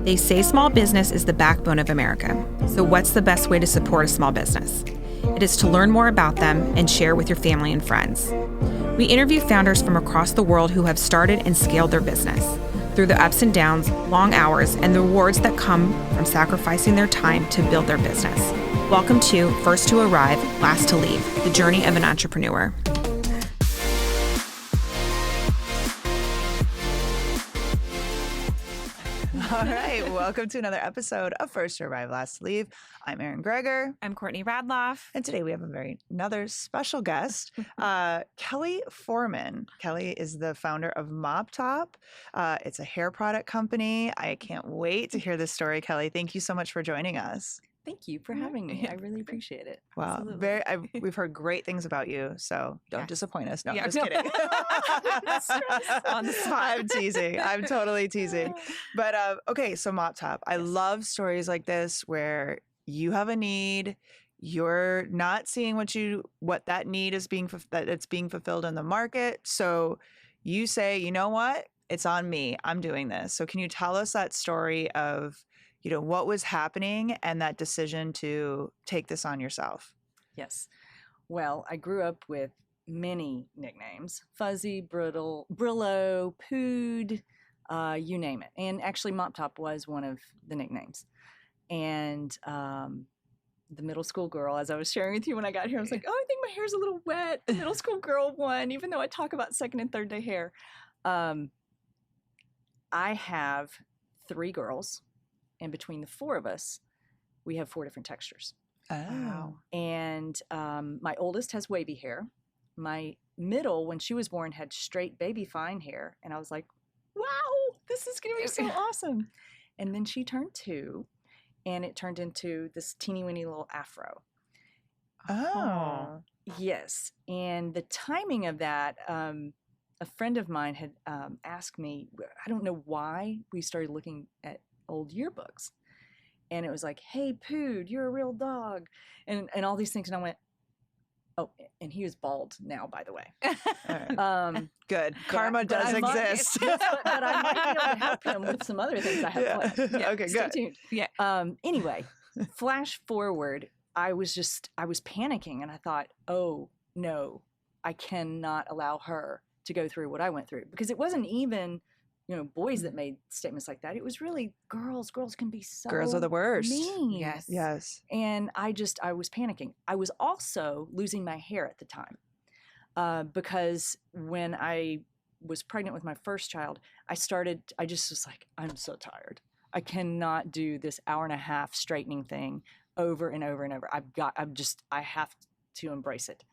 They say small business is the backbone of America. So what's the best way to support a small business? It is to learn more about them and share with your family and friends. We interview founders from across the world who have started and scaled their business through the ups and downs, long hours, and the rewards that come from sacrificing their time to build their business. Welcome to First to Arrive, Last to Leave, the journey of an entrepreneur. All right, welcome to another episode of First to Arrive, Last to Leave. I'm Erin Greger. I'm Courtney Radloff. And today we have another special guest, Kelly Foreman. Kelly is the founder of MopTop. It's a hair product company. I can't wait to hear this story, Kelly. Thank you so much for joining us. Thank you for having me. I really appreciate it. Wow, we've heard great things about you, so don't disappoint us. No, I'm just kidding. On the spot. I'm teasing. I'm totally teasing. But okay, so MopTop. I love stories like this where you have a need, you're not seeing what that need is being fulfilled in the market. So you say, you know what? It's on me. I'm doing this. So can you tell us that story of what was happening and that decision to take this on yourself? Yes. Well, I grew up with many nicknames: Fuzzy, Brillo, Pood, you name it. And actually MopTop was one of the nicknames. And the middle school girl, as I was sharing with you when I got here, I was like, oh, I think my hair's a little wet. The middle school girl one, even though I talk about second and third day hair. I have 3 girls. And between the 4 of us, we have 4 different textures. Oh. Wow. And my oldest has wavy hair. My middle, when she was born, had straight baby fine hair. And I was like, wow, this is going to be so awesome. And then she turned 2, and it turned into this teeny weeny little afro. Oh. Yes. And the timing of that, a friend of mine had asked me, I don't know why we started looking at old yearbooks, and it was like, hey Pood, you're a real dog, and all these things, and I went, oh, and he is bald now, by the way. Right. Good. Karma does exist. But I might be able to help him with some other things I have planned. Yeah, okay, stay good. tuned. Yeah. Anyway, flash forward, I was panicking, and I thought, oh no, I cannot allow her to go through what I went through, because it wasn't even boys that made statements like that. It was really girls. Girls can be so Girls are the worst. mean. Yes. And I was panicking. I was also losing my hair at the time because when I was pregnant with my first child, I just was like, I'm so tired. I cannot do this 1.5 hour straightening thing over and over and over. I have to embrace it.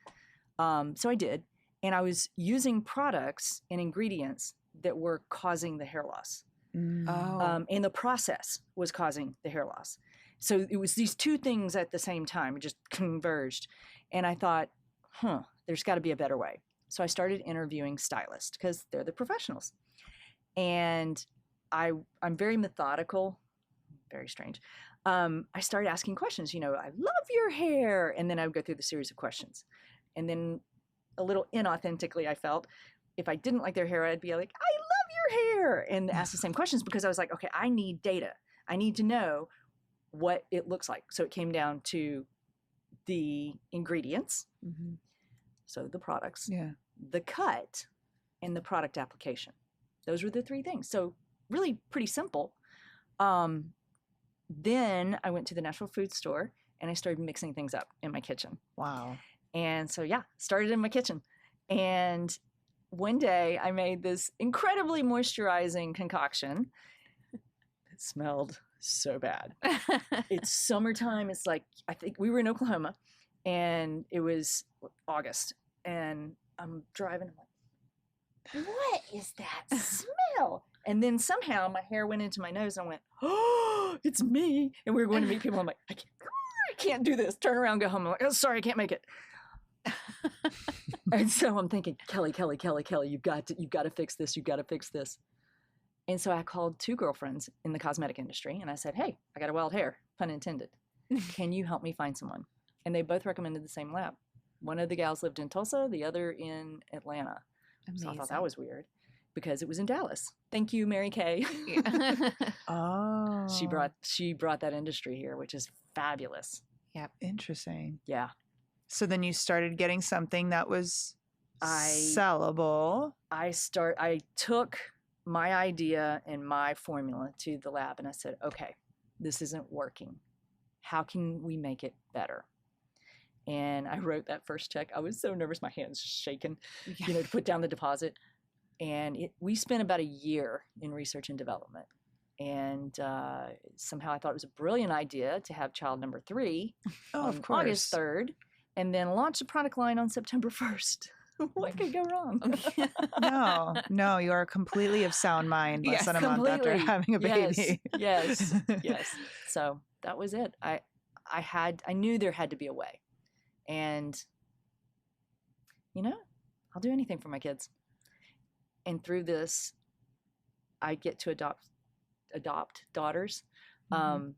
So I did. And I was using products and ingredients that were causing the hair loss. And the process was causing the hair loss. So it was these 2 things at the same time. It just converged. And I thought, there's got to be a better way. So I started interviewing stylists because they're the professionals. And I'm very methodical, very strange. I started asking questions, I love your hair. And then I would go through the series of questions. And then a little inauthentically, I felt, if I didn't like their hair, I'd be like, I love your hair, and ask the same questions, because I was like, okay, I need data. I need to know what it looks like. So it came down to the ingredients, so the products, the cut, and the product application. Those were the 3 things. So really pretty simple. Then I went to the natural food store, and I started mixing things up in my kitchen. Wow. And so, started in my kitchen. And one day I made this incredibly moisturizing concoction. It smelled so bad. It's summertime. It's like, I think we were in Oklahoma, and it was August. And I'm driving. I'm like, what is that smell? And then somehow my hair went into my nose, and I went, oh, it's me. And we were going to meet people. I'm like, I can't do this. Turn around, go home. I'm like, oh, sorry, I can't make it. And so I'm thinking, Kelly, you've got to fix this. You've got to fix this. And so I called 2 girlfriends in the cosmetic industry, and I said, hey, I got a wild hair, pun intended. Can you help me find someone? And they both recommended the same lab. One of the gals lived in Tulsa, the other in Atlanta. Amazing. So I thought that was weird. because it was in Dallas. Thank you, Mary Kay. Yeah. Oh. She brought that industry here, which is fabulous. Interesting. Yeah. So then you started getting something that was I- sellable. I took my idea and my formula to the lab and I said, okay, this isn't working. How can we make it better? And I wrote that first check. I was so nervous, my hands shaking, to put down the deposit. And we spent about a year in research and development. And somehow I thought it was a brilliant idea to have child number 3 Oh, on of course. August 3rd, and then launch the product line on September 1st. What could go wrong? No, you are completely of sound mind less Yes, than a month after completely. having a baby. Yes. So that was it. I knew there had to be a way. And, I'll do anything for my kids. And through this, I get to adopt daughters. Mhm.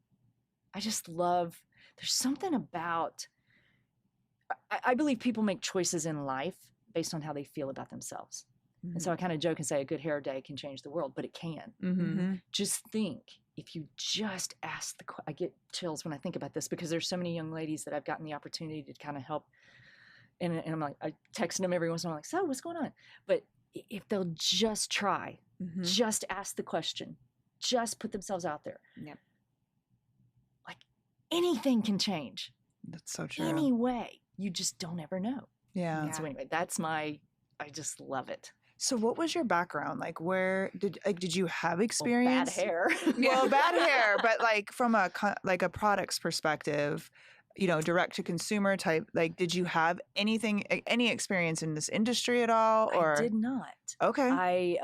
I just love, there's something about, I believe people make choices in life based on how they feel about themselves. And so I kind of joke and say a good hair day can change the world, but it can. Mm-hmm. Just think, if you just ask I get chills when I think about this because there's so many young ladies that I've gotten the opportunity to kind of help. And I'm like, I texting them every once in a while, like, so what's going on? But if they'll just try, just ask the question, just put themselves out there. Yep. Like anything can change. That's so true. Any way. You just don't ever know. Yeah. And so anyway, I just love it. So what was your background? Like where did you have experience? Well, bad hair. Well, bad hair, but like from a product's perspective, direct to consumer type, like did you have any experience in this industry at all? Or I did not. Okay.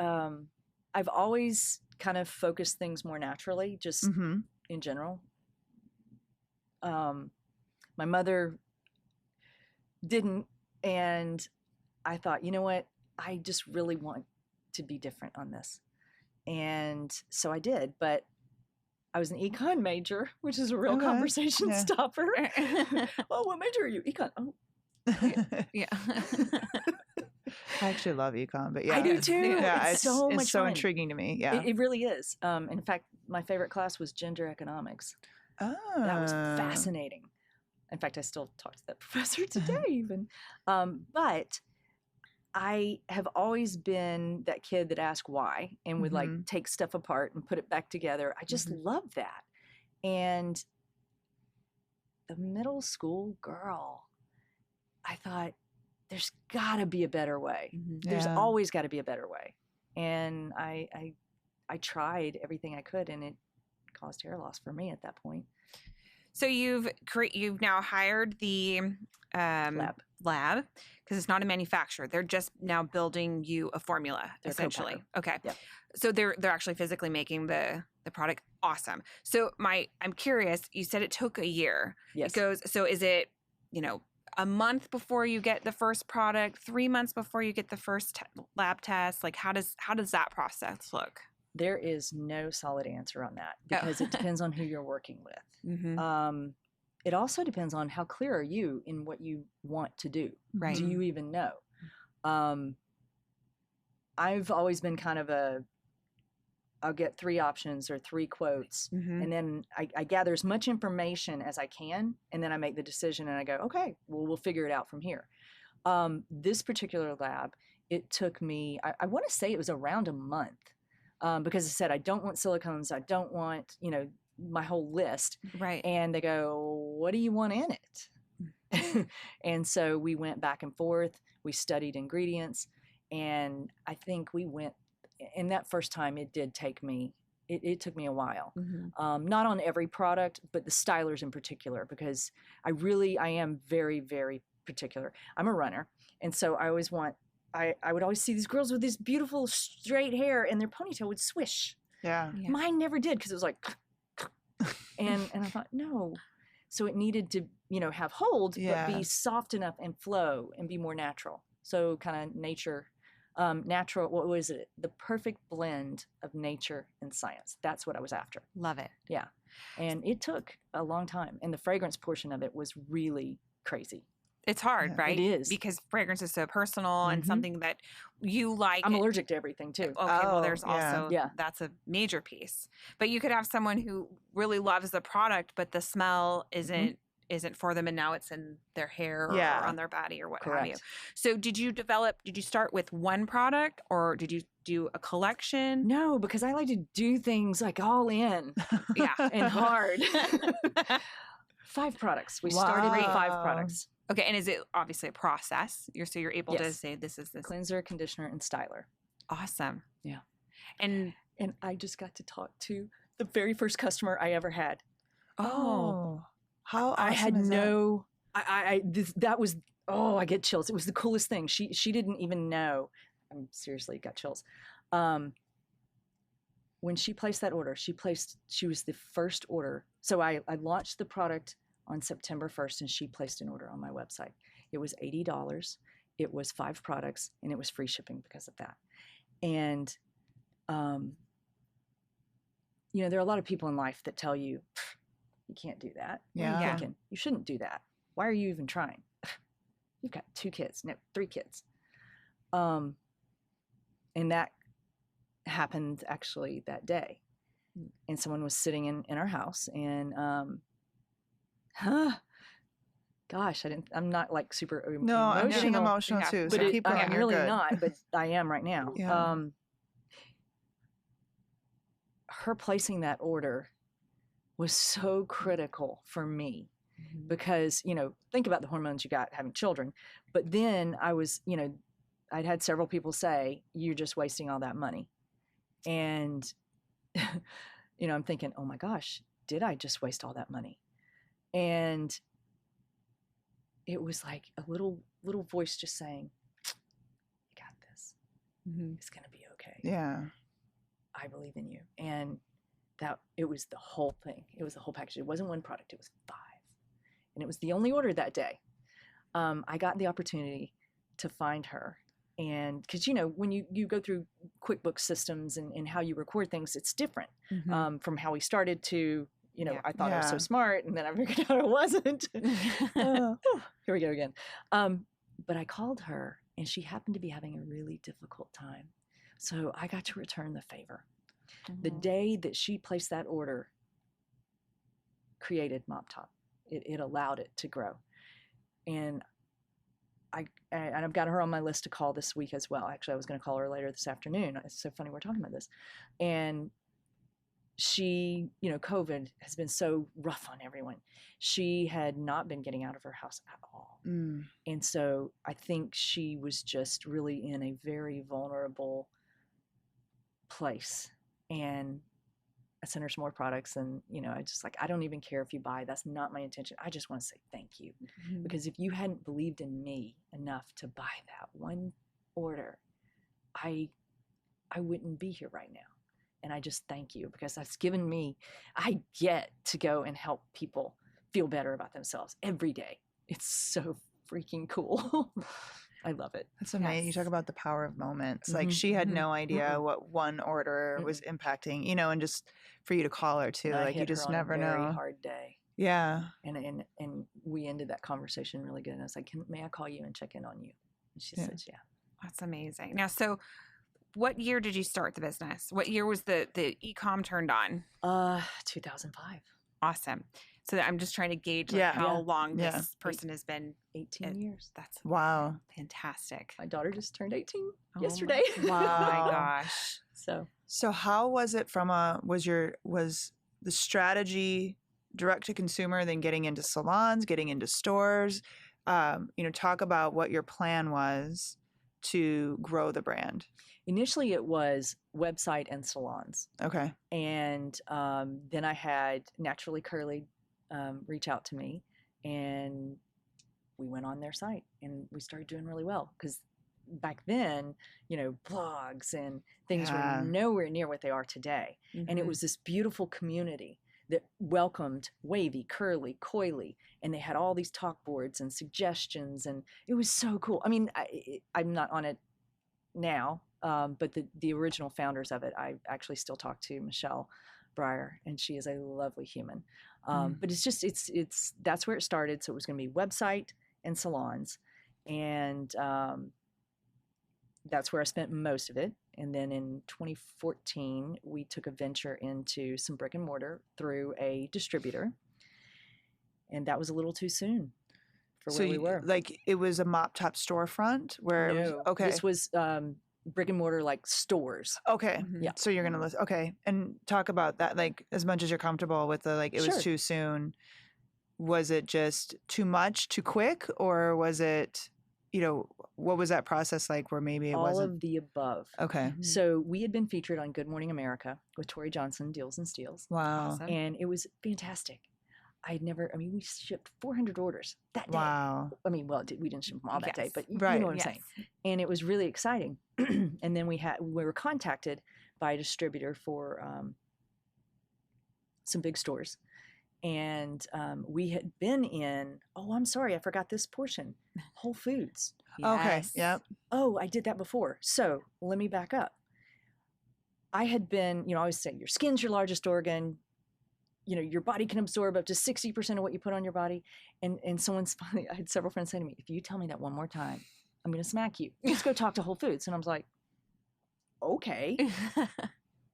I've always kind of focused things more naturally, just Mm-hmm. in general. My mother didn't, and I thought, you know what? I just really want to be different on this. And so I did, but I was an econ major, which is a real Okay. conversation Yeah. stopper. Oh, what major are you? Econ. Oh, Yeah. I actually love econ, but yeah. I do too. Yeah, It's so much it's so fun. intriguing to me. Yeah. It really is. In fact, my favorite class was gender economics. Oh. That was fascinating. In fact, I still talk to that professor today even. But I have always been that kid that asked why and would like take stuff apart and put it back together. I just love that. And the middle school girl, I thought, there's got to be a better way. There's Yeah. always got to be a better way. And I tried everything I could, and it caused hair loss for me at that point. So you've now hired the Lab. because it's not a manufacturer. They're just now building you a formula, They're essentially. co-packer. Okay. Yep. So they're actually physically making the product. Awesome. So I'm curious. You said it took a year. Yes. It goes. So is it a month before you get the first product, 3 months before you get the first lab test? Like how does that process look? There is no solid answer on that because it depends on who you're working with. It also depends on how clear are you in what you want to do. Right. Do you even know? I've always been kind of I'll get 3 options or 3 quotes, and then I gather as much information as I can, and then I make the decision and I go, okay, well, we'll figure it out from here. This particular lab, it took me, I want to say it was around a month. Because I said, I don't want silicones. I don't want, my whole list. Right. And they go, what do you want in it? And so we went back and forth. We studied ingredients. And I think we went, and that first time it did take me, it took me a while. Not on every product, but the stylers in particular, because I am very, very particular. I'm a runner. And so I always want, I would always see these girls with this beautiful straight hair and their ponytail would swish. Yeah. Mine never did because it was like, and I thought, no. So it needed to, have hold, but be soft enough and flow and be more natural. So kind of nature, natural, what was it? The perfect blend of nature and science. That's what I was after. Love it. Yeah. And it took a long time. And the fragrance portion of it was really crazy. It's hard, Yeah, right? it is. Because fragrance is so personal and Mhm. something that you like. I'm allergic to everything too. Okay, well, Oh, there's yeah. also, Yeah. that's a major piece. But you could have someone who really loves the product, but the smell isn't for them, and now it's in their hair or Yeah. on their body or what have you. Correct. So did you start with one product, or did you do a collection? No, because I like to do things like all in Yeah. and hard. 5 products. We started with 5 Wow. products. Okay, and is it obviously a process? You're able to Yes. say this is this. Cleanser, conditioner, and styler. Awesome. Yeah. And And I just got to talk to the very first customer I ever had. Oh, how awesome I had is that? no that was I get chills. It was the coolest thing. She didn't even know. I'm seriously got chills. When she placed that order, she was the first order. So I launched the product on September 1st, and she placed an order on my website. It was $80. It was 5 products, and it was free shipping because of that. And there are a lot of people in life that tell you you can't do that. What are you Yeah. thinking? You shouldn't do that. Why are you even trying? You've got 2 kids, no, 3 kids. And that happened actually that day. And someone was sitting in our house, and gosh, I'm not like super No, I'm getting emotional, emotional Yeah. too. but So keep going. I'm You're really good. not, but I am right now. Yeah. Her placing that order was so critical for me because, think about the hormones you got having children. But then I was, I'd had several people say, you're just wasting all that money. And, I'm thinking, oh my gosh, did I just waste all that money? And it was like a little voice just saying, you got this. It's going to be okay. Yeah. I believe in you. And that it was the whole thing. It was the whole package. It wasn't one product. It was 5. And it was the only order that day. I got the opportunity to find her. And because, when you go through QuickBooks systems and how you record things, it's different from how we started to, Yeah. I thought I was so Yeah. smart, and then I figured out I wasn't. Here we go again. But I called her, and she happened to be having a really difficult time. So I got to return the favor. The day that she placed that order created MopTop. It allowed it to grow. And I've got her on my list to call this week as well. Actually, I was going to call her later this afternoon. It's so funny we're talking about this. And she, COVID has been so rough on everyone. She had not been getting out of her house at all. Mm. And so I think she was just really in a very vulnerable place. And I sent her some more products, and, I just I don't even care if you buy. That's not my intention. I just want to say thank you. Because if you hadn't believed in me enough to buy that one order, I wouldn't be here right now. And I just thank you, because that's given me, I get to go and help people feel better about themselves every day. It's so freaking cool. I love it. That's amazing. You Yes. talk about the power of moments. Like, Mhm, she had mhm, no idea what one order was impacting, and just for you to call her too. And I Like, you hit her just on never a very know. hard day. Yeah. And we ended that conversation really good. And I was like, may I call you and check in on you? And she Yeah. says, yeah. That's amazing. Now, so what year did you start the business? What year was the e-com turned on? 2005. Awesome. So I'm just trying to gauge Yeah. how Yeah. long Yeah. this person has been. 18 years. That's Wow. fantastic. My daughter just turned 18 Oh yesterday. Oh my Wow. gosh. So how was it from was the strategy direct to consumer, then getting into salons, getting into stores? Talk about what your plan was to grow the brand. Initially, it was website and salons. Okay. And then I had Naturally Curly reach out to me, and we went on their site, and we started doing really well, because back then, blogs and things Yeah. were nowhere near what they are today. And it was this beautiful community that welcomed wavy, curly, coily, and they had all these talk boards and suggestions, and it was so cool. I mean, I'm not on it now, but the original founders of it, I actually still talk to Michelle Breyer, and she is a lovely human. But it's just, that's where it started. So it was going to be website and salons. And that's where I spent most of it. And then in 2014, we took a venture into some brick and mortar through a distributor. And that was a little too soon for where we were. Like it was a MopTop storefront where it was, No, okay. this was brick and mortar, like stores. Okay. Yeah. So you're going to list. Okay. And talk about that, like as much as you're comfortable with the, like, it was Sure. too soon. Was it just too much, too quick? Or was it, you know, what was that process like where maybe it All wasn't? of the above. Okay. So we had been featured on Good Morning America with Tori Johnson, Deals and Steals. Wow. Awesome. And it was fantastic. we shipped 400 orders that day. Wow. We didn't ship them all that day, Yes. but you Right. know what I'm saying. And it was really exciting. And then we were contacted by a distributor for some big stores. And we had been in, I'm sorry, I forgot this portion, Whole Foods. Okay. Yes. Yep. Oh, I did that before. So let me back up. I had been, I always say your skin's your largest organ. Your body can absorb up to 60% of what you put on your body. And someone's finally, I had several friends say to me, if you tell me that one more time, I'm going to smack you. Just go talk to Whole Foods. And I was like, okay.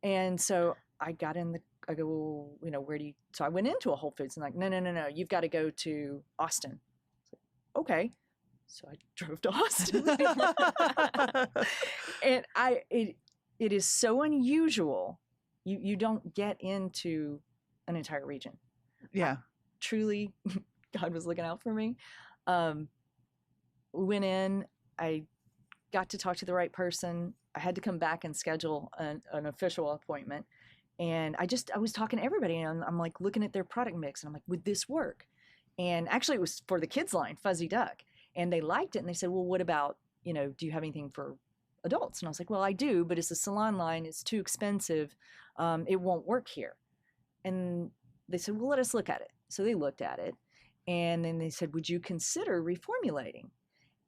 And so I got I go, well, where do you, so I went into a Whole Foods and like, no, you've got to go to Austin. Like, okay. So I drove to Austin. And it is so unusual. You don't get into an entire region. Yeah. Truly, God was looking out for me. Went in, I got to talk to the right person. I had to come back and schedule an official appointment. And I was talking to everybody, and I'm like looking at their product mix, and I'm like, would this work? And actually it was for the kids line, Fuzzy Duck. And they liked it. And they said, well, what about, do you have anything for adults? And I was like, well, I do, but it's a salon line. It's too expensive. It won't work here. And they said, well, let us look at it. So they looked at it. And then they said, would you consider reformulating?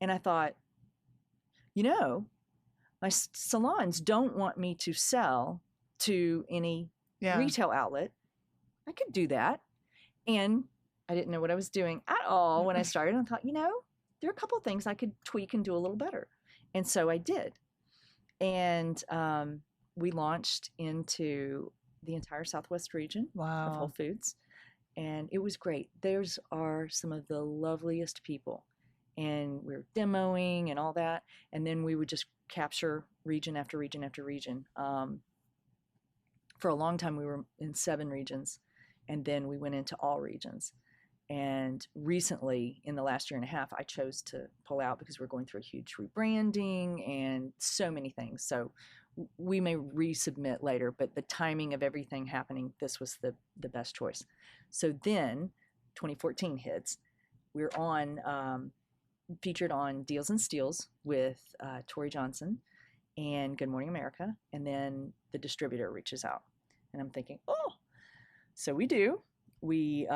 And I thought, my salons don't want me to sell to any retail outlet. I could do that. And I didn't know what I was doing at all when I started. And I thought, there are a couple of things I could tweak and do a little better. And so I did. And we launched into the entire Southwest region of Whole Foods. And it was great. Those are some of the loveliest people. And we were demoing and all that. And then we would just capture region after region after region. For a long time, we were in 7 regions. And then we went into all regions. And recently, in the last year and a half, I chose to pull out because we're going through a huge rebranding and so many things. So we may resubmit later, but the timing of everything happening, this was the best choice. So then 2014 hits. We're featured on Deals and Steals with Tori Johnson and Good Morning America. And then the distributor reaches out. And I'm thinking, so we do. We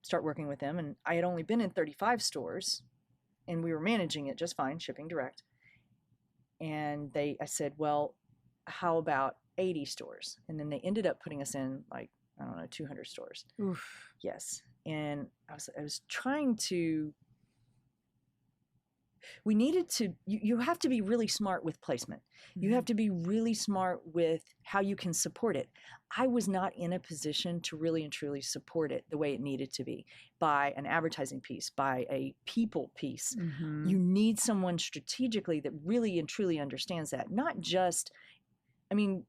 start working with them. And I had only been in 35 stores, and we were managing it just fine, shipping direct. And I said, well, how about 80 stores? And then they ended up putting us in 200 stores. Oof. Yes. And I was trying to, we needed to, you have to be really smart with placement. Mm-hmm. You have to be really smart with how you can support it. I was not in a position to really and truly support it the way it needed to be, by an advertising piece, by a people piece. Mm-hmm. You need someone strategically that really and truly understands that. Not just, to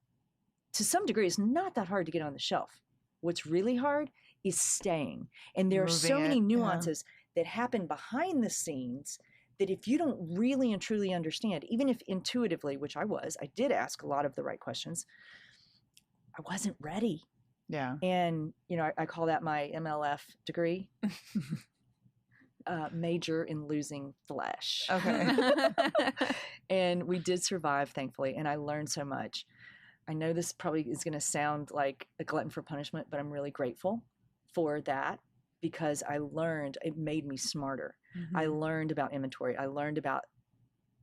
some degree, it's not that hard to get on the shelf. What's really hard is staying. And there are so many nuances that happen behind the scenes that if you don't really and truly understand, even if intuitively, which I did ask a lot of the right questions, I wasn't ready. Yeah. And, I call that my MLF degree. Major in losing flesh. Okay. And we did survive, thankfully. And I learned so much. I know this probably is going to sound like a glutton for punishment, but I'm really grateful for that, because it made me smarter. Mm-hmm. I learned about inventory. I learned about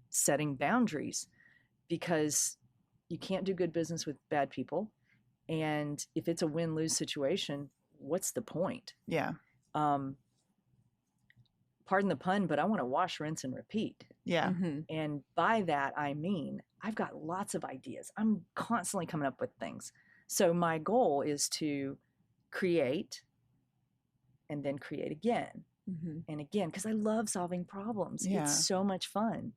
setting boundaries, because you can't do good business with bad people. And if it's a win-lose situation, what's the point? Yeah. pardon the pun, but I want to wash, rinse, and repeat. Yeah. Mm-hmm. And by that, I mean, I've got lots of ideas. I'm constantly coming up with things. So my goal is to create and then create again Mm-hmm. and again, because I love solving problems. Yeah. It's so much fun.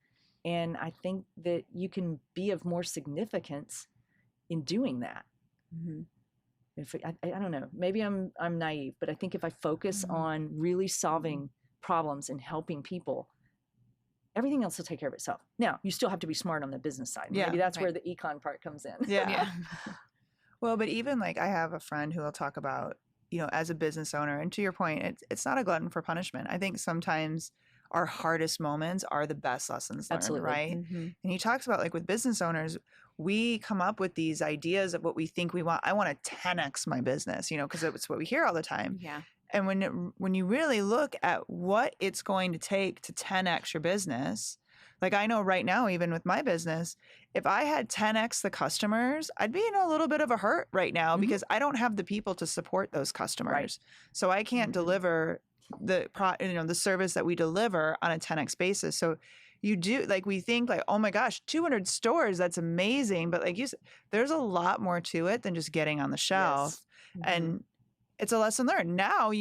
And I think that you can be of more significance in doing that. Mm-hmm. If I don't know, maybe I'm naive, but I think if I focus Mhm. on really solving problems and helping people, everything else will take care of itself. Now, you still have to be smart on the business side. Yeah, Maybe that's right. where the econ part comes in. Yeah. Yeah. Well, but even like I have a friend who will talk about, as a business owner, and to your point, it's not a glutton for punishment. I think sometimes our hardest moments are the best lessons learned, Absolutely. right? Mm-hmm. And he talks about like with business owners, we come up with these ideas of what we think we want. I want to 10x my business, because it's what we hear all the time. Yeah. And when you really look at what it's going to take to 10x your business, like I know right now, even with my business, if I had 10x the customers, I'd be in a little bit of a hurt right now Mhm. because I don't have the people to support those customers. So I can't Mhm. deliver the service that we deliver on a 10x basis. So you do, like, we think like, oh my gosh, 200 stores, that's amazing. But like you said, there's a lot more to it than just getting on the shelf. Yes. And it's a lesson learned. Now,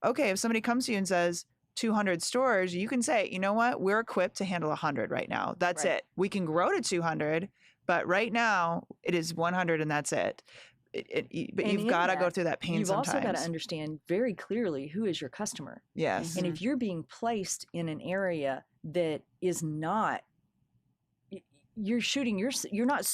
okay, if somebody comes to you and says 200 stores, you can say, you know what, we're equipped to handle 100 right now. That's Right. it. We can grow to 200, but right now it is 100 and that's it. But And you've in got to go that, through that pain You've sometimes. also got to understand very clearly who is your customer. Yes. And if you're being placed in an area that is not, you're not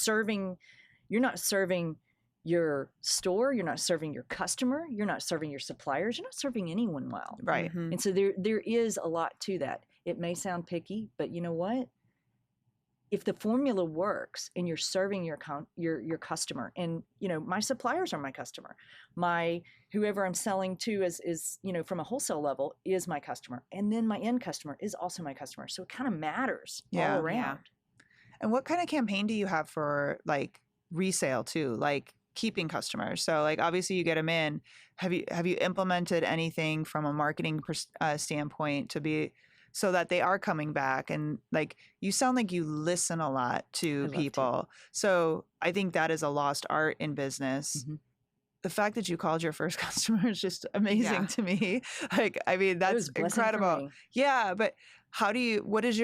serving your store, you're not serving your customer, you're not serving your suppliers, you're not serving anyone well. Right. Mhm. And so there is a lot to that. It may sound picky, but you know what? If the formula works and you're serving your customer, and my suppliers are my customer, my whoever I'm selling to is from a wholesale level is my customer, and then my end customer is also my customer. So it kind of matters Yeah. all around. Yeah. And what kind of campaign do you have for like resale too? Like keeping customers. So like obviously you get them in. Have you implemented anything from a marketing standpoint to be so that they are coming back? And like you sound like you listen a lot I to love to. people. So I think that is a lost art in business. Mhm. The fact that you called your first customer is just amazing Yeah. to me. Like, I mean, It that's was a blessing for incredible. me. Yeah, but what is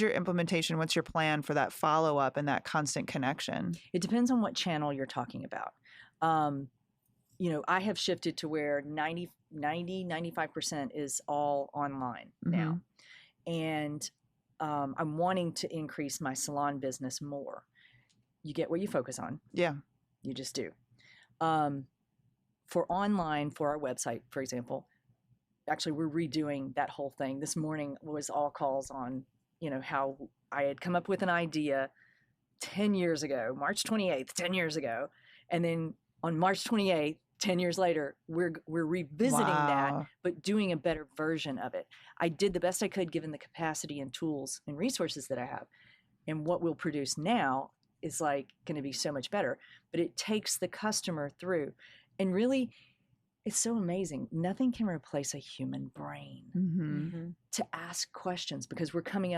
your implementation? What's your plan for that follow up and that constant connection? It depends on what channel you're talking about. I have shifted to where 95% is all online now. And I'm wanting to increase my salon business more. You get what you focus on. Yeah. You just do. For online, for our website, for example, actually we're redoing that whole thing. This morning was all calls on, how I had come up with an idea 10 years ago, March 28th, 10 years ago. And then on March 28th, 10 years later, we're revisiting that, Wow. but doing a better version of it. I did the best I could given the capacity and tools and resources that I have. And what we'll produce now is like going to be so much better, but it takes the customer through. And really, it's so amazing. Nothing can replace a human brain Mhm. to ask questions, because we're trying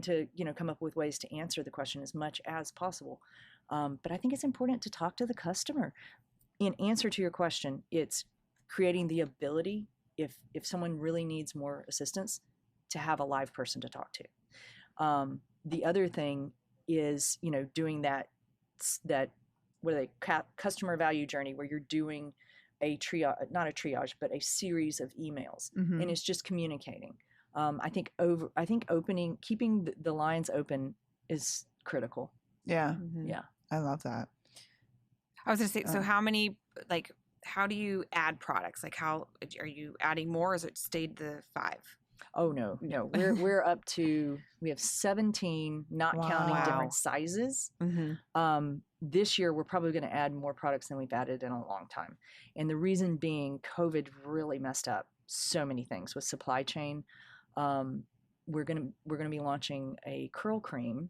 to, come up with ways to answer the question as much as possible. But I think it's important to talk to the customer. In answer to your question, it's creating the ability, if someone really needs more assistance, to have a live person to talk to. The other thing is, doing that what are they, customer value journey, where you're doing a triage, not a triage, but a series of emails, Mhm. and it's just communicating. I think keeping the lines open is critical. Yeah. Mhm. Yeah. I love that. I was gonna say, so Uh, how do you add products? Like, how are you adding more? Or has it stayed the 5? Oh no, we're up to, we have 17, not counting Wow. different sizes. Mm-hmm. This year we're probably going to add more products than we've added in a long time, and the reason being, COVID really messed up so many things with supply chain. We're gonna be launching a curl cream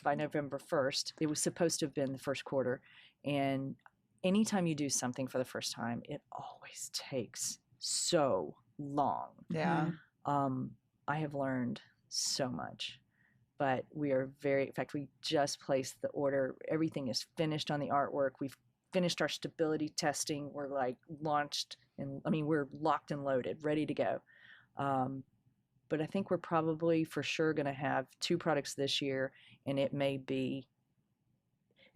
by November 1st. It was supposed to have been the first quarter, and anytime you do something for the first time, it always takes so long. Yeah. I have learned so much, but we are in fact, we just placed the order. Everything is finished on the artwork. We've finished our stability testing. We're like launched, and we're locked and loaded, ready to go. But I think we're probably for sure going to have 2 products this year, and it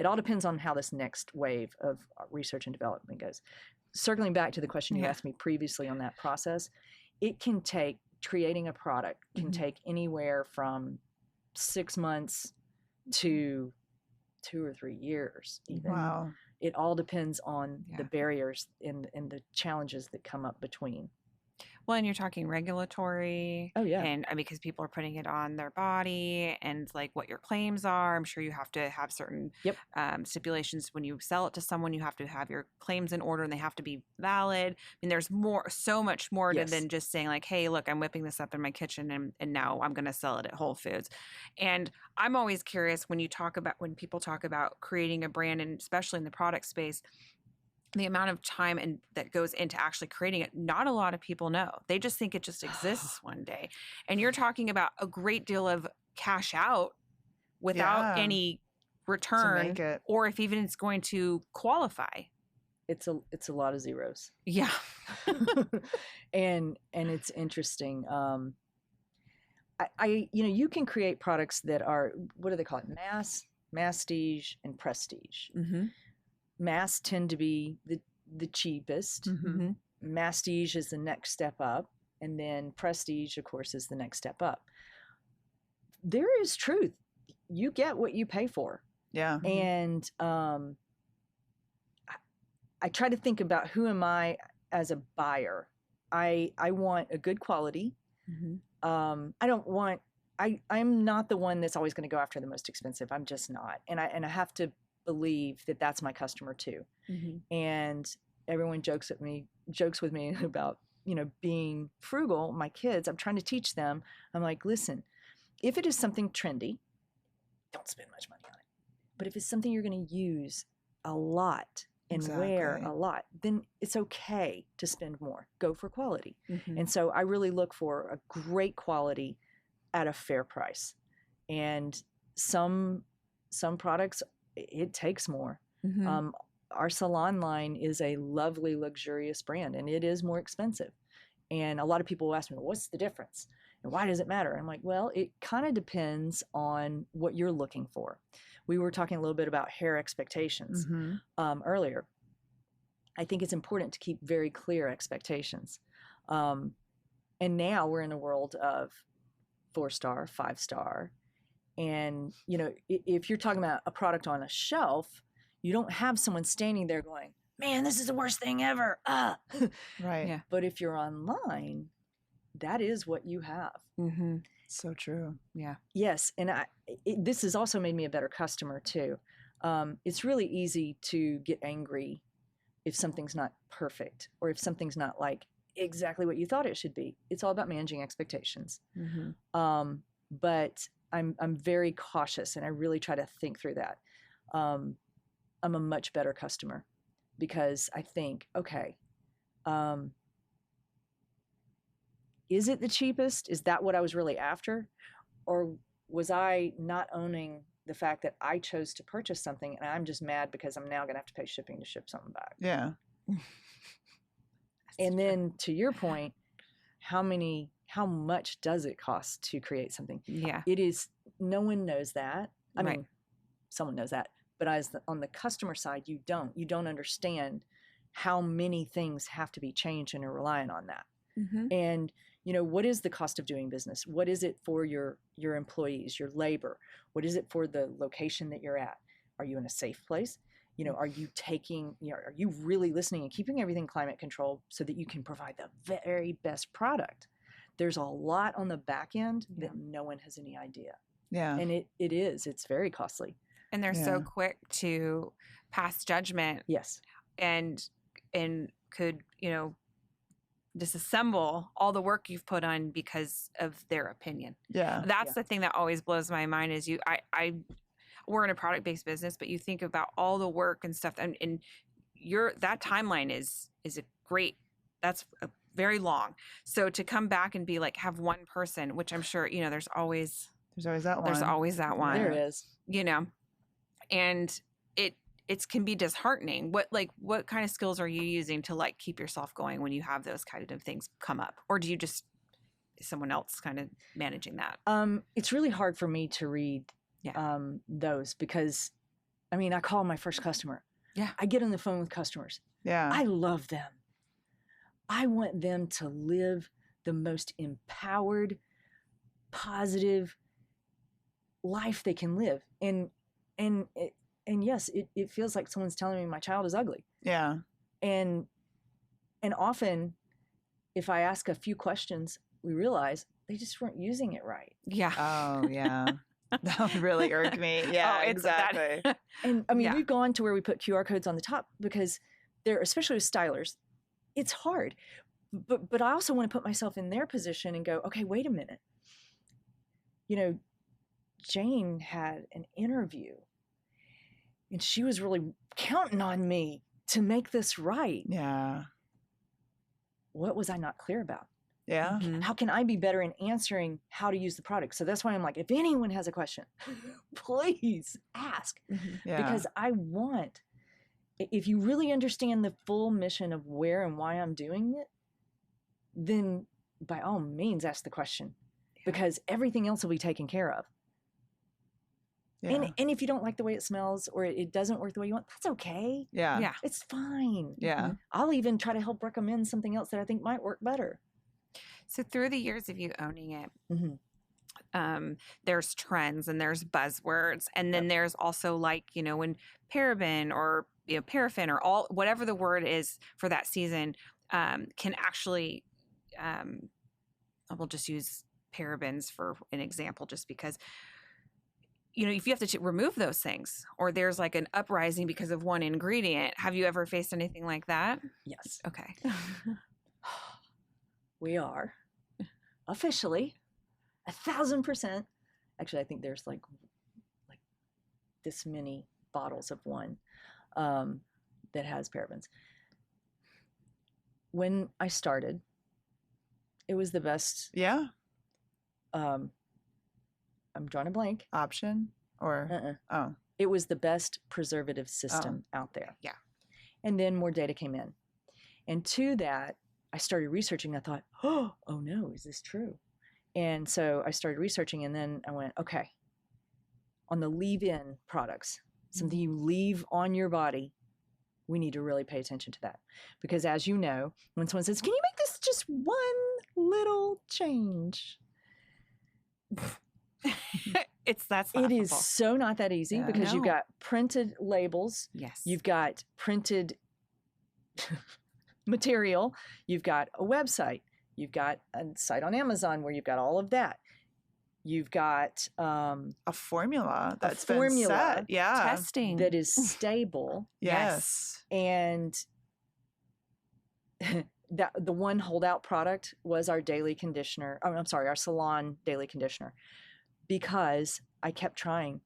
all depends on how this next wave of research and development goes. Circling back to the question you asked me previously on that process, creating a product can take anywhere from 6 months to 2 or 3 years even. Wow. It all depends on the barriers and the challenges that come up between. Well, and you're talking regulatory. Oh, yeah. And because people are putting it on their body and like what your claims are. I'm sure you have to have certain stipulations when you sell it to someone. You have to have your claims in order and they have to be valid. There's so much more than just saying like, hey, look, I'm whipping this up in my kitchen and now I'm going to sell it at Whole Foods. And I'm always curious when people talk about creating a brand, and especially in the product space, the amount of time that goes into actually creating it. Not a lot of people know. They just think it just exists one day. And you're talking about a great deal of cash out without any return, or if even it's going to qualify. It's a lot of zeros. Yeah. and it's interesting. You can create products that are, what do they call it? Masstige, and prestige. Mm-hmm. Mass tend to be the cheapest. Mm-hmm. Masstige is the next step up, and then prestige, of course, is the next step up. There is truth. You get what you pay for. Yeah. And I try to think about, who am I as a buyer? I want a good quality. Mm-hmm. I'm not the one that's always going to go after the most expensive. I'm just not. And I have to believe that that's my customer too. Mm-hmm. And everyone jokes with me about, being frugal. My kids, I'm trying to teach them. I'm like, listen, if it is something trendy, don't spend much money on it. But if it's something you're going to use a lot and wear a lot, then it's okay to spend more. Go for quality. Mm-hmm. And so I really look for a great quality at a fair price. And some products, it takes more. Mm-hmm. Our salon line is a lovely, luxurious brand, and it is more expensive. And a lot of people will ask me, well, what's the difference? And why does it matter? I'm like, well, it kind of depends on what you're looking for. We were talking a little bit about hair expectations earlier. I think it's important to keep very clear expectations. And now we're in a world of 4-star, 5-star. And, if you're talking about a product on a shelf, you don't have someone standing there going, man, this is the worst thing ever. Right. Yeah. But if you're online, that is what you have. Mm-hmm. So true. Yeah. Yes. And this has also made me a better customer too. It's really easy to get angry if something's not perfect, or if something's not like exactly what you thought it should be. It's all about managing expectations. Mm-hmm. But I'm very cautious, and I really try to think through that. I'm a much better customer because I think, okay, is it the cheapest? Is that what I was really after? Or was I not owning the fact that I chose to purchase something and I'm just mad because I'm now going to have to pay shipping to ship something back? Yeah. And then to your point, how much does it cost to create something? Yeah. No one knows that. I mean, someone knows that, but on the customer side, you don't understand how many things have to be changed and are reliant on that. Mm-hmm. And, what is the cost of doing business? What is it for your employees, your labor? What is it for the location that you're at? Are you in a safe place? Are you are you really listening and keeping everything climate controlled so that you can provide the very best product? There's a lot on the back end that no one has any idea. Yeah. And it's very costly. And they're so quick to pass judgment. Yes. And could, disassemble all the work you've put on because of their opinion. Yeah. That's the thing that always blows my mind is we're in a product-based business, but you think about all the work and stuff and that timeline is a great, that's a very long. So to come back and be like, have one person, which I'm sure, there's always that one. There's always that one. There is. And it can be disheartening. What kind of skills are you using to like keep yourself going when you have those kind of things come up? Or do you just, is someone else kind of managing that? It's really hard for me to read those because, I call my first customer. Yeah. I get on the phone with customers. Yeah. I love them. I want them to live the most empowered, positive life they can live. And yes, it feels like someone's telling me my child is ugly. Yeah. And often if I ask a few questions, we realize they just weren't using it right. Yeah. Oh, yeah. That would really irk me. Yeah, exactly. And we've gone to where we put QR codes on the top because they're, especially with stylers, it's hard. But I also want to put myself in their position and go, okay, wait a minute. Jane had an interview and she was really counting on me to make this right. Yeah. What was I not clear about? Yeah. Mhm. How can I be better in answering how to use the product? So that's why I'm like, if anyone has a question, please ask. Yeah. Because I want, if you really understand the full mission of where and why I'm doing it, then by all means ask the question because everything else will be taken care of. Yeah. And if you don't like the way it smells or it doesn't work the way you want, that's okay. Yeah. Yeah. It's fine. Yeah. I'll even try to help recommend something else that I think might work better. So through the years of you owning it, Mm-hmm. there's trends and there's buzzwords, and then there's also like when paraben or paraffin or all whatever the word is for that season can actually, we'll just use parabens for an example, just because. If you have to remove those things or there's like an uprising because of one ingredient, have you ever faced anything like that? Yes. Okay. We are officially 1,000%. Actually, I think there's like this many bottles of one that has parabens. When I started, it was the best. Yeah. I'm drawing a blank. Option or oh. It was the best preservative system out there. Yeah. And then more data came in. And to that, I started researching. I thought, oh no, is this true? And so I started researching and then I went, okay, on the leave-in products, something you leave on your body, we need to really pay attention to that. Because as you know, when someone says, can you make this just one little change? That's It is laughable. so not that easy Yeah. because you've No. got printed labels. Yes. You've got printed material. You've got a website. You've got a site on Amazon where you've got all of that. You've got A formula that's formula been set. Yeah. testing that is stable. Yes. And that the one holdout product was our daily conditioner. Oh, I'm sorry, our salon daily conditioner, because I kept trying,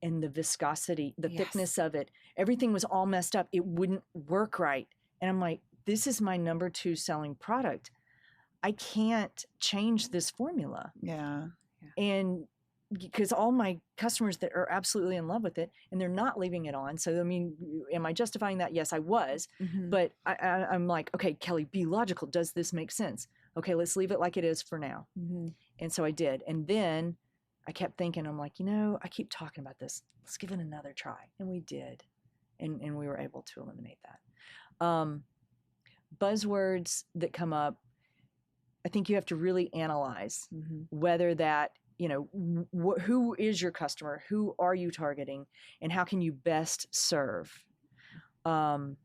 and the viscosity, the Yes. thickness of it, everything was all messed up. It wouldn't work right, and I'm like, this is my number 2 selling product. I can't change this formula, Yeah. and because all my customers that are absolutely in love with it and they're not leaving it on. So, I mean, am I justifying that? Yes, I was. Mhm. But I'm like, okay, Kelly, be logical. Does this make sense? Okay, let's leave it like it is for now. Mhm. And so I did. And then I kept thinking, I'm like, I keep talking about this. Let's give it another try. And we did. And we were able to eliminate that. Buzzwords that come up, I think you have to really analyze Mhm. whether that, who is your customer? Who are you targeting? And how can you best serve? And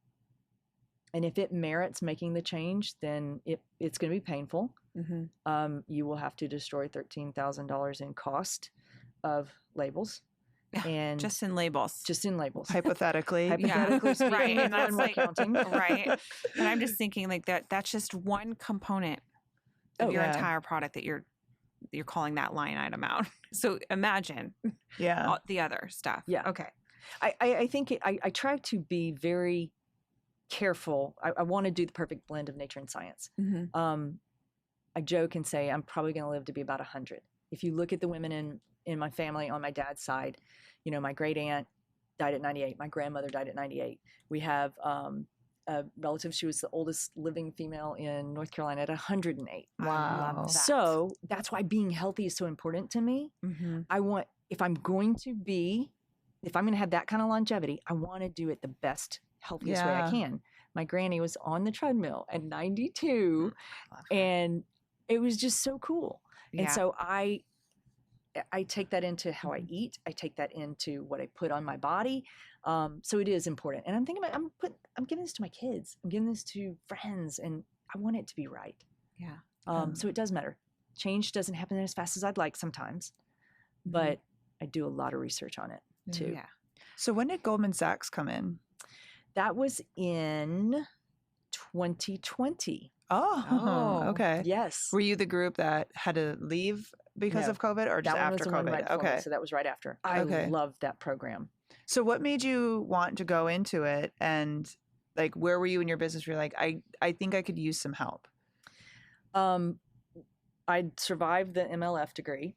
if it merits making the change, then it's going to be painful. Mhm. You will have to destroy $13,000 in cost of labels, and Just in labels. just in labels. Hypothetically. Hypothetically speaking, Right. And that's we're like, counting. right. And I'm just thinking like that's just one component of Oh, your yeah. entire product that you're calling that line item out. So imagine Yeah. all the other stuff. Yeah. Okay. I think I try to be very careful. I want to do the perfect blend of nature and science. I joke and say I'm probably going to live to be about 100. If you look at the women in my family on my dad's side, you know, my great aunt died at 98. My grandmother died at 98. We have a relative. She was the oldest living female in North Carolina at 108. Wow. I love that. So that's why being healthy is so important to me. I want, if I'm going to have that kind of longevity, I want to do it the best, healthiest way I can. My granny was on the treadmill at 92 and it was just so cool. Yeah. And so I take that into how I eat. I take that into what I put on my body. So it is important. And I'm thinking about, I'm giving this to my kids. I'm giving this to friends and I want it to be right. Yeah. So it does matter. Change doesn't happen as fast as I'd like sometimes, but I do a lot of research on it too. Yeah. So when did Goldman Sachs come in? That was in 2020. Oh, okay. Yes. Were you the group that had to leave because No. of COVID or just That one after was the one COVID? right before me, Okay. so that was right after. I loved that program. So what made you want to go into it? And like, where were you in your business where you're like, I think I could use some help? I'd survived the MLF degree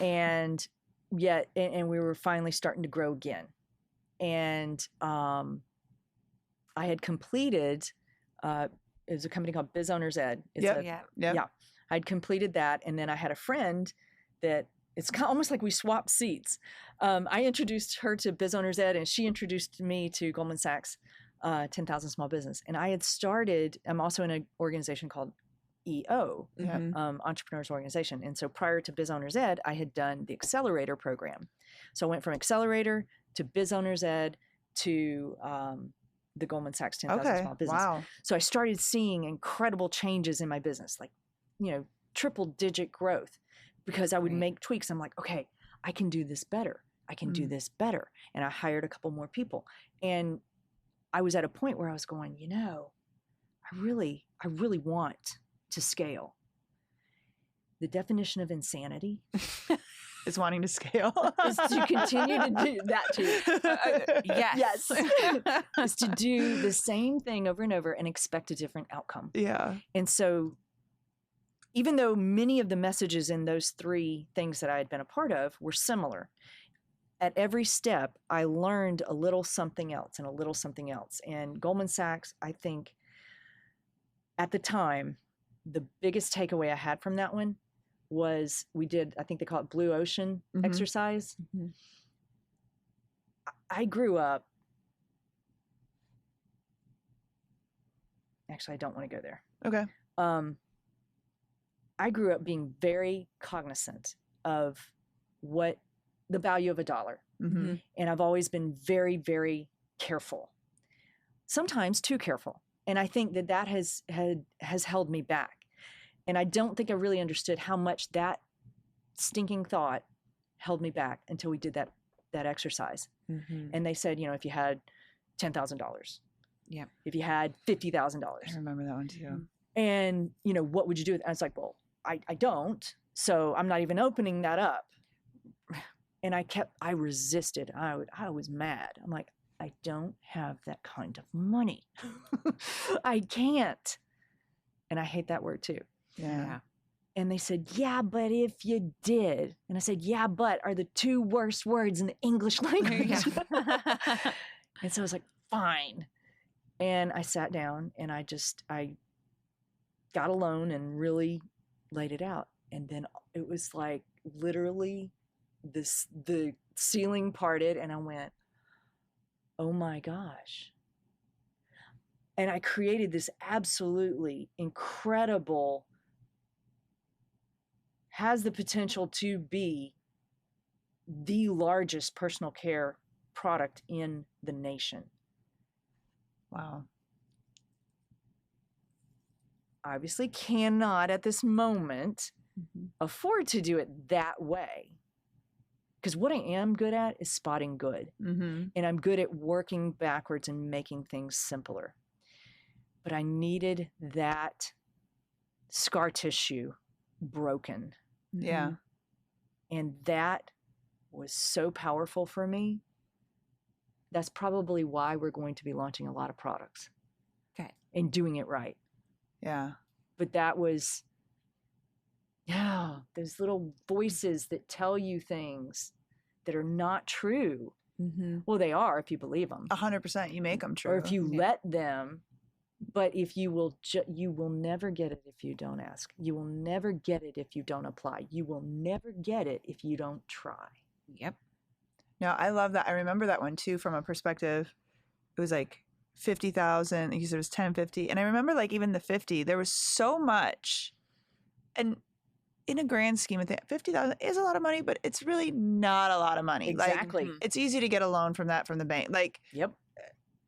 and we were finally starting to grow again. And I had completed, it was a company called Biz Owners Ed. Yeah. I'd completed that. And then I had a friend that it's kind of almost like we swapped seats. I introduced her to Biz Owners Ed and she introduced me to Goldman Sachs 10,000 Small Business. And I had started, I'm also in an organization called EO, Entrepreneurs Organization. And so prior to Biz Owners Ed, I had done the Accelerator program. So I went from Accelerator to Biz Owners Ed to the Goldman Sachs 10,000 Small Business. Wow. So I started seeing incredible changes in my business, like, you know, triple digit growth because I would make tweaks. I'm like, okay, I can do this better. I can do this better. And I hired a couple more people. And I was at a point where I was going, you know, I really want to scale. The definition of insanity Is wanting to scale. is to continue to do that too. Yes. Is to do the same thing over and over and expect a different outcome. Yeah. And so even though many of the messages in those three things that I had been a part of were similar, at every step, I learned a little something else and a little something else. And Goldman Sachs, I think at the time, the biggest takeaway I had from that one was we did, I think they call it Blue Ocean exercise. I grew up, actually, I don't want to go there. Okay. I grew up being very cognizant of what the value of a dollar. And I've always been very, very careful, sometimes too careful. And I think that has held me back. And I don't think I really understood how much that stinking thought held me back until we did that exercise. And they said, you know, if you had $10,000, if you had $50,000, I remember that one too. and you know, what would you do? And I was like, well, I don't, so I'm not even opening that up. And I resisted. I was mad. I'm like, I don't have that kind of money. I can't. And I hate that word too. Yeah. And they said, yeah, but if you did. And I said, yeah, but are the two worst words in the English language. And so I was like, fine. And I sat down and I got alone and really laid it out. And then it was like literally the ceiling parted and I went, oh my gosh. And I created this absolutely incredible, has the potential to be the largest personal care product in the nation. Wow. Obviously cannot at this moment afford to do it that way. Because what I am good at is spotting good. And I'm good at working backwards and making things simpler. But I needed that scar tissue broken. Yeah. And that was so powerful for me. That's probably why we're going to be launching a lot of products. and doing it right. Yeah. But that was, those little voices that tell you things that are not true. Mm-hmm. Well, they are if you believe them. 100%. You make them true. Or if you let them. But if you will, you will never get it if you don't ask. You will never get it if you don't apply. You will never get it if you don't try. Yep. No, I love that. I remember that one too from a perspective. It was like 50,000. You said it was 1050. And I remember like even the 50, there was so much. And in a grand scheme of things, 50,000 is a lot of money, but it's really not a lot of money. Exactly. Like, it's easy to get a loan from the bank. Like, Yep.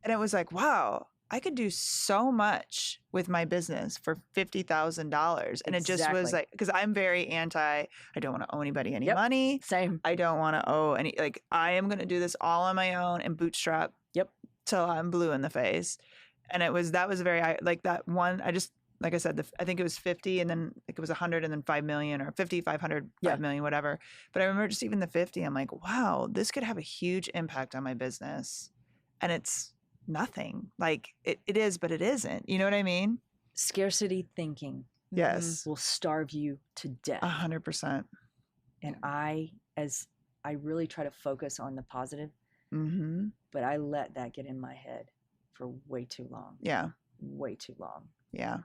And it was like, wow, I could do so much with my business for $50,000. And it just was like, because I'm very I don't want to owe anybody any money. Same. I don't want to owe any, like, I am going to do this all on my own and bootstrap. Till I'm blue in the face. And that was very, like that one, like I said, I think it was 50 and then like it was 100 and then 5 million or 50, 500, 5 million, whatever. But I remember just even the 50, I'm like, wow, this could have a huge impact on my business. And it's nothing. Like it is, but it isn't. You know what I mean? Scarcity thinking. Yes. Will starve you to death. 100%. And I really try to focus on the positive, but I let that get in my head for way too long. Yeah. Way too long. Yeah.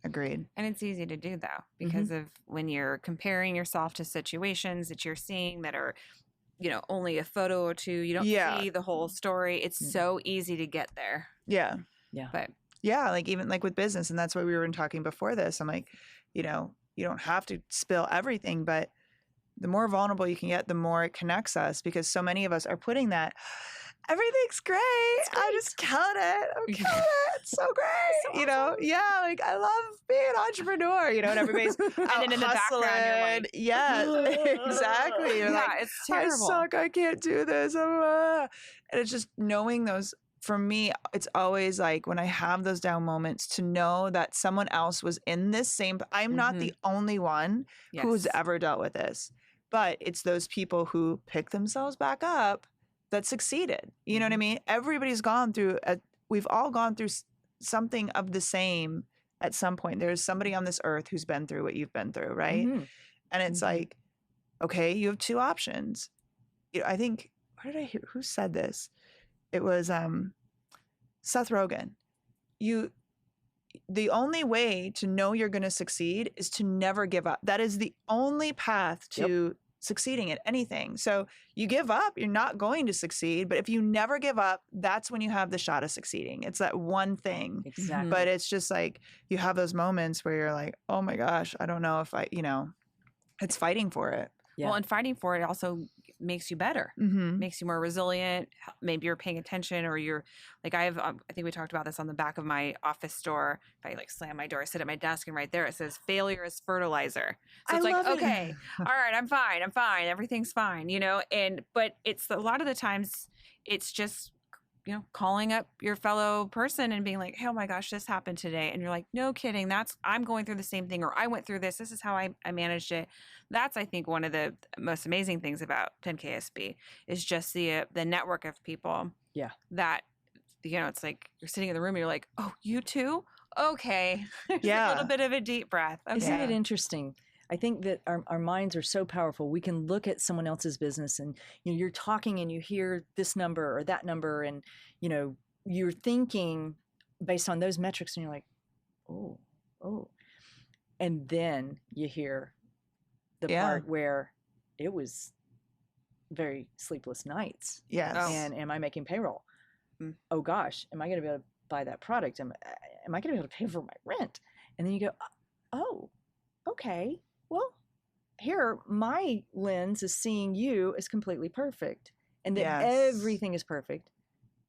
Agreed. And it's easy to do though, because of when you're comparing yourself to situations that you're seeing that are, only a photo or two, you don't see the whole story. It's so easy to get there. Yeah. Yeah. But yeah, like even like with business, and that's what we were talking before this. I'm like, you don't have to spill everything, but the more vulnerable you can get, the more it connects us, because so many of us are putting that, everything's great. I just killed it. I'm killing it. It's so great. So Yeah, like I love being an entrepreneur, and everybody's out and then in the background you're like, yeah, exactly. You're like, it's terrible. I suck. I can't do this. And it's just knowing those. For me, it's always like when I have those down moments to know that someone else was in this same. I'm not the only one who's ever dealt with this, but it's those people who pick themselves back up that succeeded. You know what I mean? Everybody's gone through, we've all gone through something of the same at some point. There's somebody on this earth who's been through what you've been through, right? And it's like, okay, you have two options. I think, where did I hear, who said this? It was Seth Rogen. The only way to know you're going to succeed is to never give up. That is the only path to succeeding at anything. So you give up, you're not going to succeed. But if you never give up, that's when you have the shot of succeeding. It's that one thing. Exactly. But it's just like you have those moments where you're like, oh my gosh, I don't know if it's fighting for it. Yeah. Well, and fighting for it also makes you better, makes you more resilient. Maybe you're paying attention, or you're like, I think we talked about this on the back of my office door. If I like slam my door, I sit at my desk, and right there it says failure is fertilizer. So it's like, okay, all right, I'm fine. Everything's fine, but it's a lot of the times it's just, calling up your fellow person and being like, hey, oh my gosh, this happened today. And you're like, no kidding. I'm going through the same thing, or I went through this. This is how I managed it. That's, I think, one of the most amazing things about 10KSB is just the network of people. Yeah. That, it's like you're sitting in the room and you're like, oh, you too? Okay. Yeah. A little bit of a deep breath. Okay. Isn't it interesting? I think that our minds are so powerful. We can look at someone else's business and you're talking and you hear this number or that number, and you're thinking based on those metrics, and you're like, oh. And then you hear the part where it was very sleepless nights. Yes. And am I making payroll? Oh gosh, am I going to be able to buy that product? Am I going to be able to pay for my rent? And then you go, oh, okay. Well, here, my lens is seeing you as completely perfect, and that everything is perfect,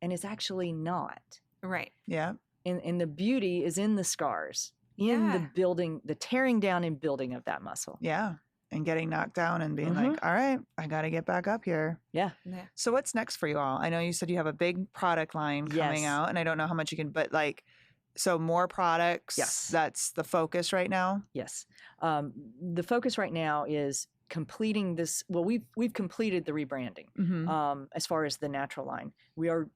and it's actually not. Right. Yeah. And the beauty is in the scars, in the building, the tearing down and building of that muscle. Yeah. And getting knocked down and being like, all right, I got to get back up here. Yeah. So what's next for you all? I know you said you have a big product line coming out, and I don't know how much you can, but like, so more products. Yes. That's the focus right now. Yes. The focus right now is completing this. Well, we've completed the rebranding as far as the natural line. We're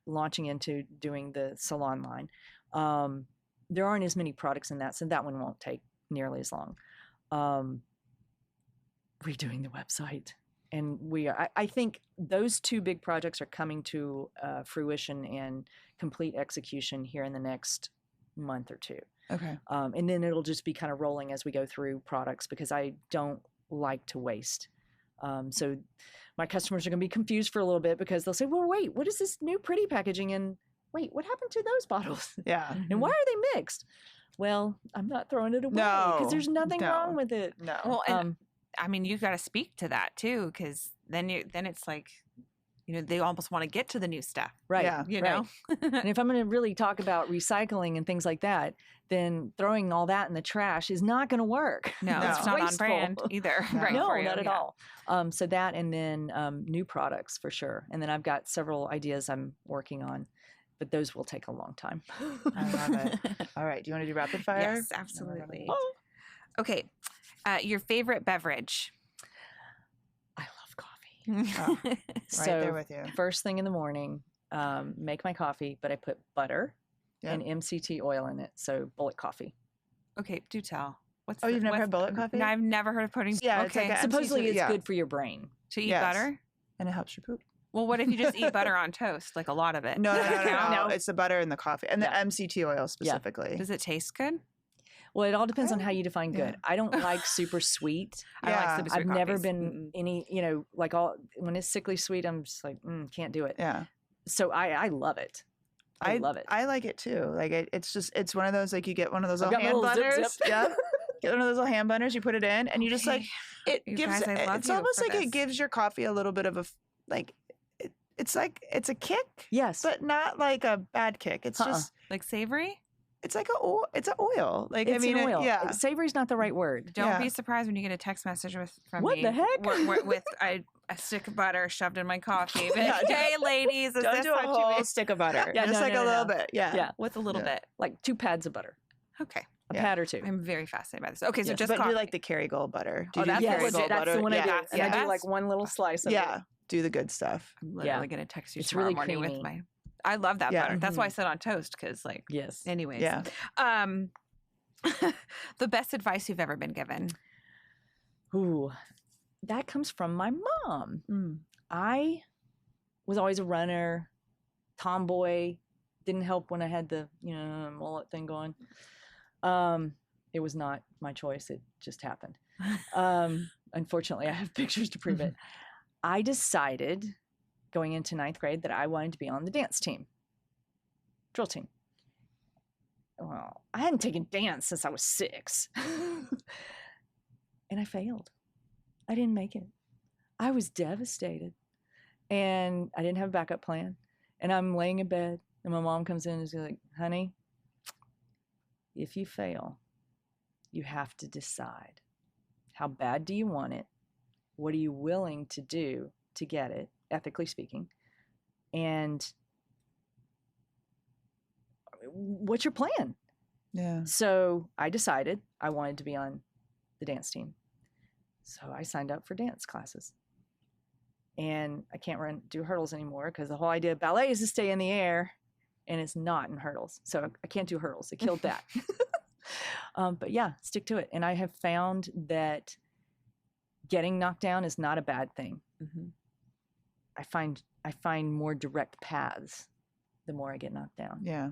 launching into doing the salon line. There aren't as many products in that, so that one won't take nearly as long. Redoing the website. And I think those two big projects are coming to fruition and complete execution here in the next month or two. Okay. And then it'll just be kind of rolling as we go through products, because I don't like to waste. So my customers are going to be confused for a little bit, because they'll say, well, wait, what is this new pretty packaging? And wait, what happened to those bottles? Yeah. And why are they mixed? Well, I'm not throwing it away, because there's nothing wrong with it. No. Well, and I mean, you've got to speak to that too, because then it's like, they almost want to get to the new stuff. Right. Yeah. You know? And if I'm going to really talk about recycling and things like that, then throwing all that in the trash is not going to work. No, No. it's not on Wasteful. brand either. No. Right, No, for you, not at yeah. all. So that, and then new products for sure. And then I've got several ideas I'm working on, but those will take a long time. I love it. All right. Do you want to do rapid fire? Yes, absolutely. Okay. Your favorite beverage? I love coffee. Oh, right So there with you. first thing in the morning, make my coffee, but I put butter Yeah. and MCT oil in it. So bullet coffee. Okay, do tell. What's Oh, you've never had bullet coffee? No, I've never heard of putting. Yeah, it's okay. like a- Supposedly MCT, it's yeah. good for your brain. To eat Yes. butter? And it helps you poop. Well, what if you just eat butter on toast, like a lot of it? No, no, Does no, that no, count? no. It's the butter and the coffee and the Yeah. MCT oil specifically. Does it taste good? Well, it all depends on how you define Yeah. good. I don't like super sweet. I like Yeah. super sweet I've never coffees. been any, like when it's sickly sweet, I'm just like, can't do it. Yeah. So I love it. I love it. I like it too. Like it's one of those, like you get one of those I've little got hand my little zip, butters. zip. Yeah. Get one of those little hand butters, you put it in, and you just like it You gives guys, I love it's you almost for like this. it gives your coffee a little bit of a like it's like it's a kick, Yes. but not like a bad kick. It's just Like savory? it's like it's an oil. Like It's I mean, an oil. yeah. Savory's not the right word. Don't Yeah. be surprised when you get a text message from What me. the heck? With a stick of butter shoved in my coffee. But, Yeah, hey, ladies, is Don't this do a what you whole make? stick of butter. Yeah, just no, like no, a no, little no. bit. Yeah. Yeah. With a little Yeah. bit. Like 2 pads of butter, Okay. a Yeah. pad or 2. I'm very fascinated by this. Okay, so Yes. just but coffee. do like the Kerrygold butter. Do Oh, you do that's the very Yes, good. Kerrygold that's butter? the one I yeah. do. And I do Yes. like one little slice of it. Yeah. Do the good stuff. I'm literally Yeah. going to text you It's tomorrow really morning with creamy. my... I love that Yeah. butter. That's why I said on toast, because like, Yes. anyways. Yeah. The best advice you've ever been given? Ooh, that comes from my mom. Mm. I was always a runner, tomboy. Didn't help when I had the mullet thing going. It was not my choice. It just happened. Unfortunately, I have pictures to prove it. I decided going into 9th grade that I wanted to be on the dance team, drill team. Well, I hadn't taken dance since I was 6. And I failed. I didn't make it. I was devastated. And I didn't have a backup plan. And I'm laying in bed, and my mom comes in and is like, honey, if you fail, you have to decide. How bad do you want it? What are you willing to do to get it, ethically speaking? And what's your plan? Yeah. So I decided I wanted to be on the dance team. So I signed up for dance classes. And I can't do hurdles anymore because the whole idea of ballet is to stay in the air, and it's not in hurdles. So I can't do hurdles. They killed that. But yeah, stick to it. And I have found that getting knocked down is not a bad thing. Mm-hmm. I find more direct paths the more I get knocked down. Yeah.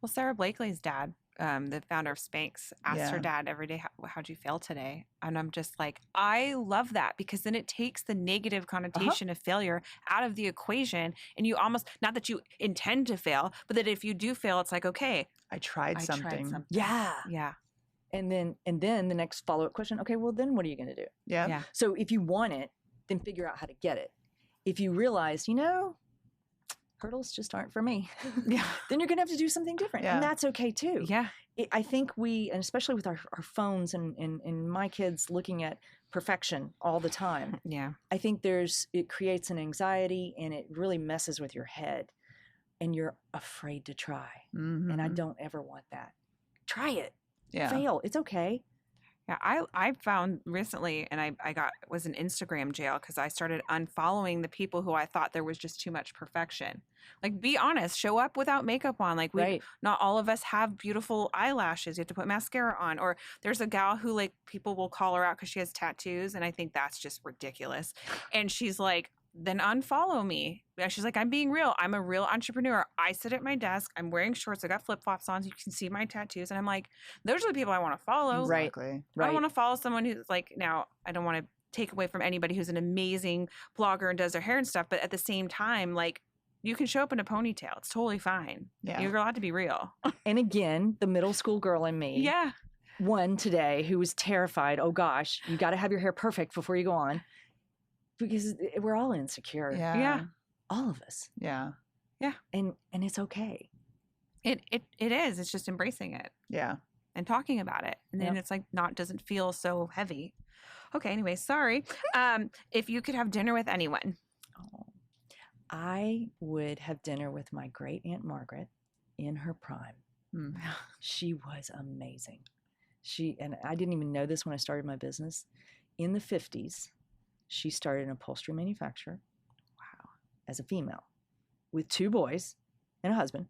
Well, Sarah Blakely's dad, the founder of Spanx, asked her Yeah. dad every day, how'd you fail today? And I'm just like, I love that, because then it takes the negative connotation of failure out of the equation. And you almost, not that you intend to fail, but that if you do fail, it's like, okay, I tried something. Yeah. Yeah. And then the next follow-up question, okay, well then what are you going to do? Yeah. Yeah. So if you want it, then figure out how to get it. If you realize, hurdles just aren't for me, Yeah. then you're going to have to do something different. Yeah. And that's okay too. Yeah. I think and especially with our phones and my kids looking at perfection all the time, Yeah. I think it creates an anxiety, and it really messes with your head, and you're afraid to try. Mhm. And I don't ever want that. Try it. Yeah. Fail. It's okay. Yeah, I found recently, and I was in Instagram jail because I started unfollowing the people who I thought there was just too much perfection. Like, be honest, show up without makeup on. Like, Right. not all of us have beautiful eyelashes. You have to put mascara on. Or there's a gal who, like, people will call her out because she has tattoos, and I think that's just ridiculous. And she's like, then unfollow me. Yeah, she's like, I'm being real. I'm a real entrepreneur. I sit at my desk. I'm wearing shorts. I got flip flops on. So you can see my tattoos. And I'm like, those are the people I want to follow. Right. Exactly. I Right. don't want to follow someone who's like, now I don't want to take away from anybody who's an amazing blogger and does their hair and stuff. But at the same time, like, you can show up in a ponytail. It's totally fine. Yeah. You're allowed to be real. And again, the middle school girl in me. Yeah. One today who was terrified. Oh gosh, you got to have your hair perfect before you go on, because we're all insecure. Yeah. Yeah. All of us. Yeah. And it's okay. It is. It's just embracing it Yeah. and talking about it. And then Yep. it's like doesn't feel so heavy. Okay, anyway, sorry. If you could have dinner with anyone. Oh, I would have dinner with my great Aunt Margaret in her prime. Mm. She was amazing. And I didn't even know this when I started my business. In the 50s, she started an upholstery manufacturer. Wow. As a female with 2 boys and a husband.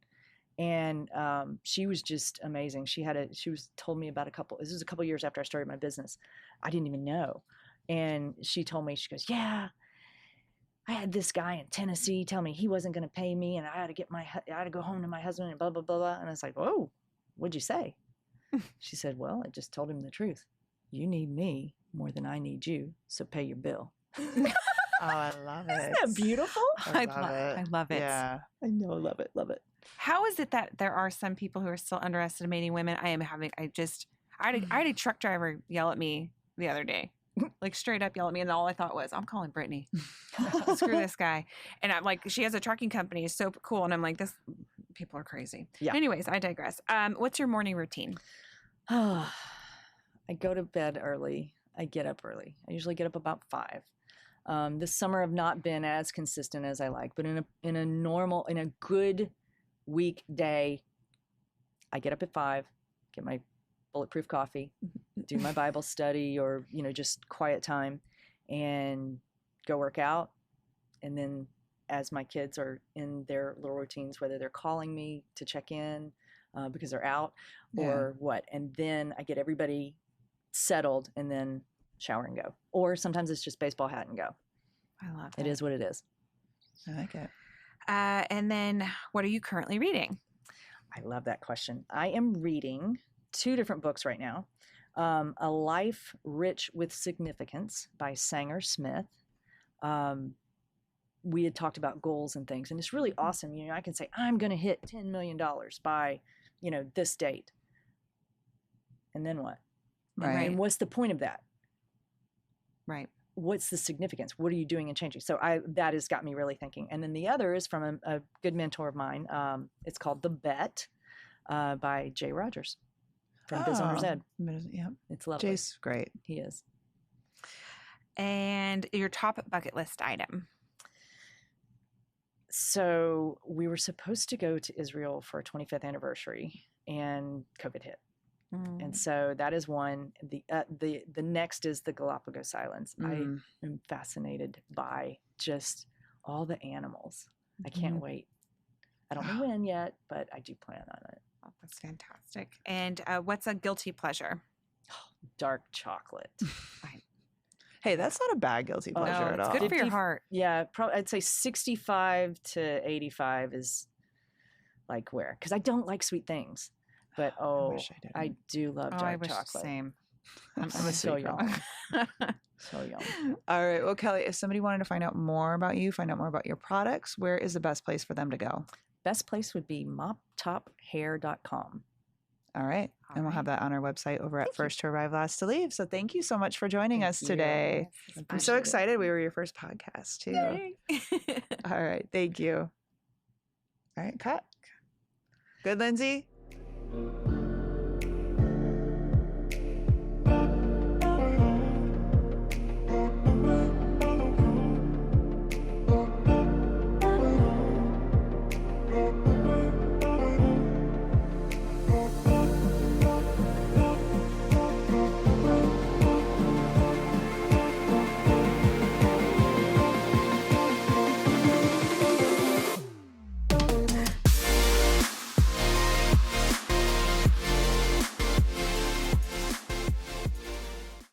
And she was just amazing. She was told me about this was a couple years after I started my business. I didn't even know. And she told me, she goes, yeah, I had this guy in Tennessee tell me he wasn't going to pay me, and I had to go home to my husband and blah, blah, blah, blah. And I was like, whoa, what'd you say? She said, well, I just told him the truth. You need me more than I need you, so pay your bill. Oh, I love it. Isn't that beautiful? I love it. I love it. Yeah. I know, love it, love it. How is it that there are some people who are still underestimating women? I had a truck driver yell at me the other day, like straight up yell at me. And all I thought was, I'm calling Brittany. Screw this guy. And I'm like, she has a trucking company. It's so cool. And I'm like, people are crazy. Yeah. Anyways, I digress. What's your morning routine? I go to bed early. I get up early. I usually get up about 5. This summer I've not been as consistent as I like, but in a good weekday, I get up at 5, get my bulletproof coffee, do my Bible study or, just quiet time, and go work out. And then as my kids are in their little routines, whether they're calling me to check in because they're out or what, and then I get everybody settled and then shower and go. Or sometimes it's just baseball hat and go. I love It is what it is. I like it. And then what are you currently reading? I love that question. I am reading 2 different books right now. A Life Rich with Significance by Sanger Smith. We had talked about goals and things, and it's really awesome. I can say, I'm going to hit $10 million by, this date. And then what? Right. And what's the point of that? Right. What's the significance? What are you doing and changing? So that has got me really thinking. And then the other is from a good mentor of mine. It's called The Bet by Jay Rogers from Biz Owners Ed. Yeah. It's lovely. Jay's great. He is. And your top bucket list item? So we were supposed to go to Israel for our 25th anniversary, and COVID hit. And so that is one. The next is the Galapagos Islands. I am fascinated by just all the animals. I can't wait. I don't know when yet, but I do plan on it. Oh, that's fantastic. And what's a guilty pleasure? Dark chocolate. Hey, that's not a bad guilty pleasure at it's all. good for your heart. Yeah, I'd say 65 to 85 is like where, because I don't like sweet things. But wish I didn't. I do love I dark wish the chocolate. same. I'm a so sweet girl. young. So young. All right. Well, Kelly, if somebody wanted to find out more about you, find out more about your products, where is the best place for them to go? Best place would be moptophair.com. All right. And we'll have that on our website over at First to Arrive, Last to Leave. So thank you so much for joining us today. I'm so excited. We were your first podcast, too. Yay. All right. Thank you. All right. Cut. Good, Lindsay?